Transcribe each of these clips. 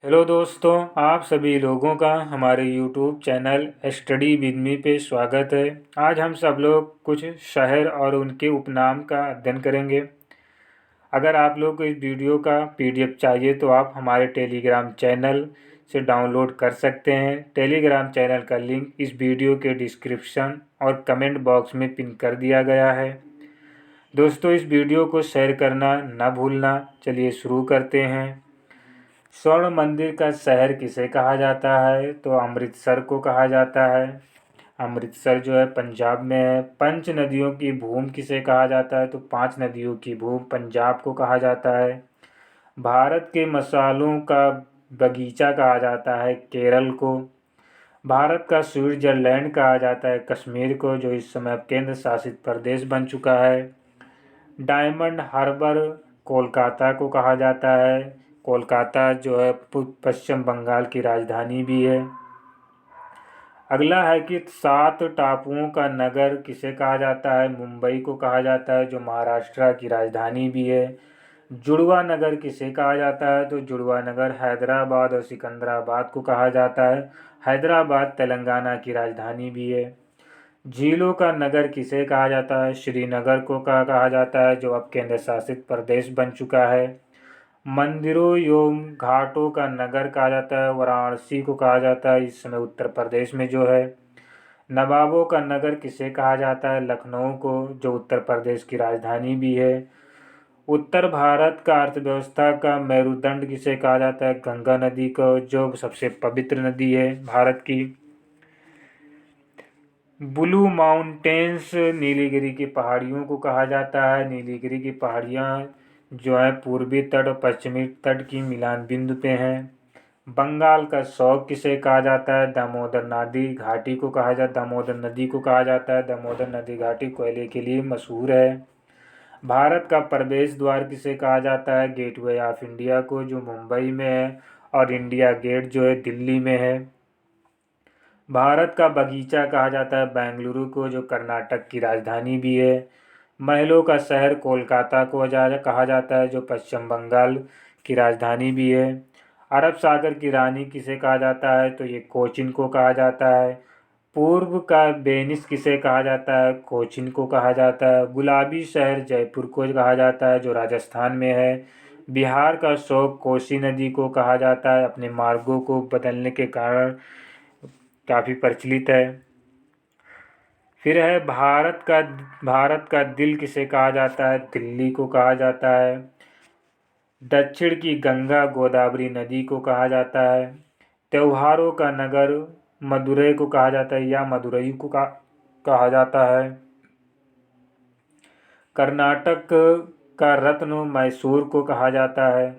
Hello दोस्तों, आप सभी लोगों का हमारे YouTube channel study with me पे स्वागत है। आज हम सब लोग कुछ शहर और उनके उपनाम का अध्ययन करेंगे। अगर आप लोग को इस वीडियो का पीडीएफ चाहिए तो आप हमारे टेलीग्राम चैनल से डाउनलोड कर सकते हैं। टेलीग्राम चैनल का लिंक इस वीडियो के डिस्क्रिप्शन और कमेंट बॉक्स में पिन कर दिया गया है। दोस्तों, इस वीडियो को शेयर करना ना भूलना। चलिए शुरू करते हैं। स्वर्ण मंदिर का शहर किसे कहा जाता है? तो अमृतसर को कहा जाता है। अमृतसर जो है पंजाब में है। पंच नदियों की भूमि किसे कहा जाता है? तो पांच नदियों की भूमि पंजाब को कहा जाता है। भारत के मसालों का बगीचा कहा जाता है केरल को। भारत का स्विट्जरलैंड कहा जाता है कश्मीर को, जो इस समय केंद्र शासित प्रदेश बन चुका है। डायमंड हार्बर कोलकाता को कहा जाता है। कोलकाता जो है पश्चिम बंगाल की राजधानी भी है। अगला है कि 7 टापुओं का नगर किसे कहा जाता है? मुंबई को कहा जाता है, जो महाराष्ट्र की राजधानी भी है। जुड़वा नगर किसे कहा जाता है? तो जुड़वा नगर हैदराबाद और सिकंदराबाद को कहा जाता है। हैदराबाद तेलंगाना की राजधानी भी है। झीलों का नगर किसे कहा जाता है? श्रीनगर को कहा जाता है, जो अब केंद्र शासित प्रदेश बन चुका है। मंदिरों एवं घाटों का नगर कहा जाता है वाराणसी को कहा जाता है, इस समय उत्तर प्रदेश में जो है। नवाबों का नगर किसे कहा जाता है? लखनऊ को, जो उत्तर प्रदेश की राजधानी भी है। उत्तर भारत का अर्थव्यवस्था का मेरुदंड किसे कहा जाता है? गंगा नदी को, जो सबसे पवित्र नदी है भारत की। ब्लू माउंटेन्स नीलगिरी की पहाड़ियों को कहा जाता है। नीलगिरी की पहाड़ियाँ जो है पूर्वी तट और पश्चिमी तट की मिलान बिंदु पे हैं। बंगाल का शौक किसे कहा जाता है? दामोदर नदी घाटी को कहा जाता है। दामोदर नदी को कहा जाता है। दामोदर नदी घाटी कोयले के लिए मशहूर है। भारत का प्रवेश द्वार किसे कहा जाता है? गेटवे ऑफ इंडिया को, जो मुंबई में है, और इंडिया गेट जो है दिल्ली में है। भारत का बगीचा कहा जाता है बेंगलुरु को, जो कर्नाटक की राजधानी भी है। महलों का शहर कोलकाता को कहा जाता है, जो पश्चिम बंगाल की राजधानी भी है। अरब सागर की रानी किसे कहा जाता है? तो ये कोचिन को कहा जाता है। पूर्व का वेनिस किसे कहा जाता है? कोचिन को कहा जाता है। गुलाबी शहर जयपुर को कहा जाता है, जो राजस्थान में है। बिहार का शोक कोसी नदी को कहा जाता है, अपने मार्गों को बदलने के कारण काफ़ी प्रचलित है। फिर है भारत का दिल किसे कहा जाता है? दिल्ली को कहा जाता है। दक्षिण की गंगा गोदावरी नदी को कहा जाता है। त्योहारों का नगर मदुरई को कहा जाता है, या मदुरई को कहा जाता है। कर्नाटक का रत्न मैसूर को कहा जाता है।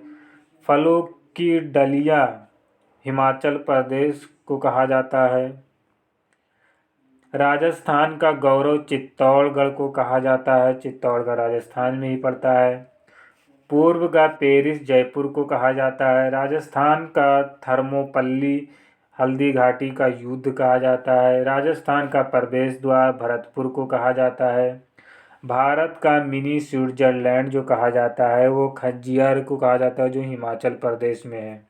फलों की डलिया हिमाचल प्रदेश को कहा जाता है। राजस्थान का गौरव चित्तौड़गढ़ को कहा जाता है, चित्तौड़गढ़ राजस्थान में ही पड़ता है। पूर्व का पेरिस जयपुर को कहा जाता है। राजस्थान का थर्मोपल्ली हल्दी घाटी का युद्ध कहा जाता है। राजस्थान का प्रवेश द्वार भरतपुर को कहा जाता है। भारत का मिनी स्विट्जरलैंड जो कहा जाता है वो खज्जियर को कहा जाता है, जो हिमाचल प्रदेश में है।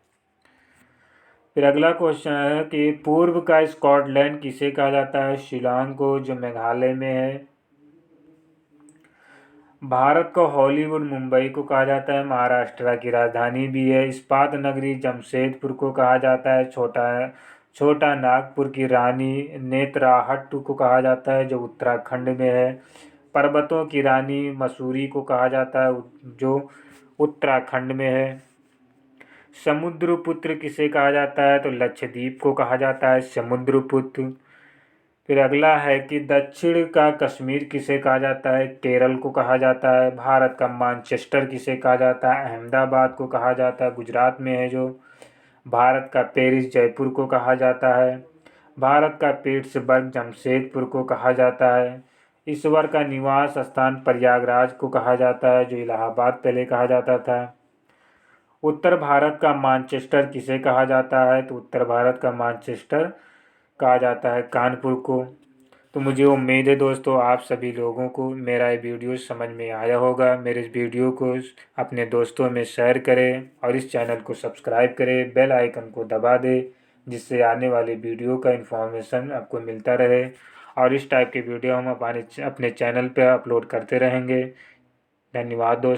फिर अगला क्वेश्चन है कि पूर्व का स्कॉटलैंड किसे कहा जाता है? शिलांग को, जो मेघालय में है। भारत को हॉलीवुड मुंबई को कहा जाता है, महाराष्ट्र की राजधानी भी है। इस्पात नगरी जमशेदपुर को कहा जाता है। छोटा नागपुर की रानी नेत्राहट को कहा जाता है, जो उत्तराखंड में है। पर्वतों की रानी मसूरी को कहा जाता है, जो उत्तराखंड में है। समुद्रपुत्र किसे कहा जाता है? तो लक्षद्वीप को कहा जाता है समुद्रपुत्र। फिर अगला है कि दक्षिण का कश्मीर किसे कहा जाता है? केरल को कहा जाता है। भारत का मानचेस्टर किसे कहा जाता है? अहमदाबाद को कहा जाता है, गुजरात में है जो। भारत का पेरिस जयपुर को कहा जाता है। भारत का पीट्सबर्ग जमशेदपुर को कहा जाता है। ईश्वर का निवास स्थान प्रयागराज को कहा जाता है, जो इलाहाबाद पहले कहा जाता था। उत्तर भारत का मानचेस्टर किसे कहा जाता है? तो उत्तर भारत का मानचेस्टर कहा जाता है कानपुर को। तो मुझे उम्मीद है दोस्तों आप सभी लोगों को मेरा ये वीडियो समझ में आया होगा। मेरे इस वीडियो को अपने दोस्तों में शेयर करें और इस चैनल को सब्सक्राइब करें, बेल आइकन को दबा दें, जिससे आने वाले वीडियो का इन्फॉर्मेशन आपको मिलता रहे। और इस टाइप के वीडियो हम अपने चैनल पर अपलोड करते रहेंगे। धन्यवाद दोस्तों।